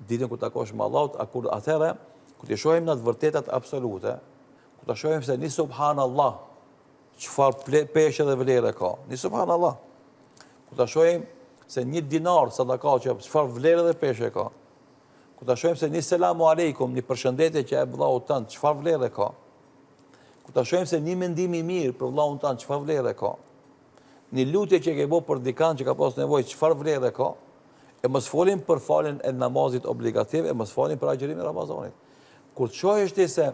ditën kur takosh me Allahut, atëherë kur të shohim në të vërtetat absolute, kur të shohim se ni subhanallah, çfarë peshë dhe vlerë ka. Ni subhanallah. Kur të shohim se 1 dinar sadaka që çfarë vlerë dhe peshë ka. Kur të shohim se ni selamu aleikum, një përshëndetje që e vëllau tënd, çfarë vlerë ka. Kur të shohim se një mendim i mirë për vëllaun tënd, çfarë vlerë ka. Një lutje që ke bërë për dikant që ka pas nevojë, çfarë vlerë ka. E mos folim për faljen e namazit obligativ, e mos folim për agjërimin e Ramazanit. Kur të shohësh ti se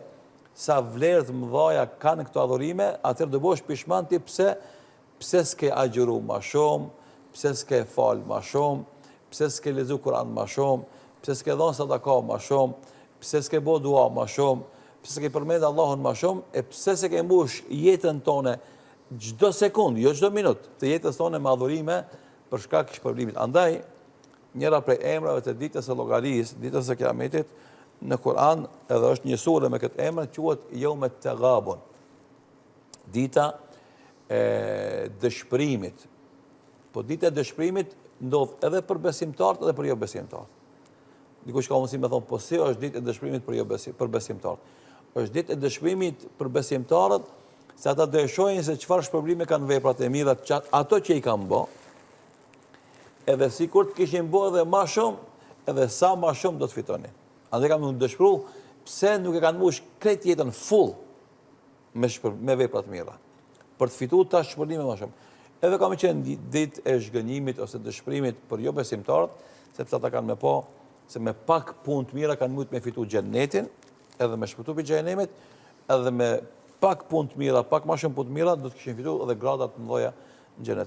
sa vlerë të mëdha kanë këto adhurime, atëherë do bësh pishman ti pse s'ke agjëru më shumë, pse s'ke fal më shumë, pse s'ke lexu Kur'an më shumë, pse s'ke dhënë sadaka më shumë, pse s'ke bë dua më shumë, pse s'ke përmend Allahun më shumë, e pse s'ke mbush jetën tonë çdo sekondë, jo çdo minutë, të jetës tonë me adhurime për shkak të shpërblimit. Andaj, njëra prej emrave të ditës së llogarisë, ditës së Kiametit, në Kur'an edhe është një sure me këtë emër, quhet Yawm at-Taghabun. Dita e dëshpërimit. Po dita e dëshpërimit ndodh edhe për besimtarët edhe për jo besimtarët. Dikush ka mundësi me thonë, po si është ditë e dëshpërimit për besimtarët? Është ditë e dëshpërimit për besimtarët, se ata do e shohin se çfarë shpërblime kanë veprat e mira, ato që i kanë bë, edhe sikur të kishin bë edhe më shumë, edhe sa më shumë do të fitonin. Andaj kam dëshpëru pse nuk e kanë mbush krejt jetën full me vepra të mira, për të fituar tash shpërblime më shumë. Edhe kam qenë ditë e zhgënjimit ose dëshpërimit për jo besimtarët, sepse ata kanë me po se me pak punë të mira kanë mujt me fitu xhennetin, edhe me shpëtu pi xhenemit, edhe me pak punë të mira, pak më shumë punë të mira, do të kishin fituar edhe grada të mëdha në xhenet.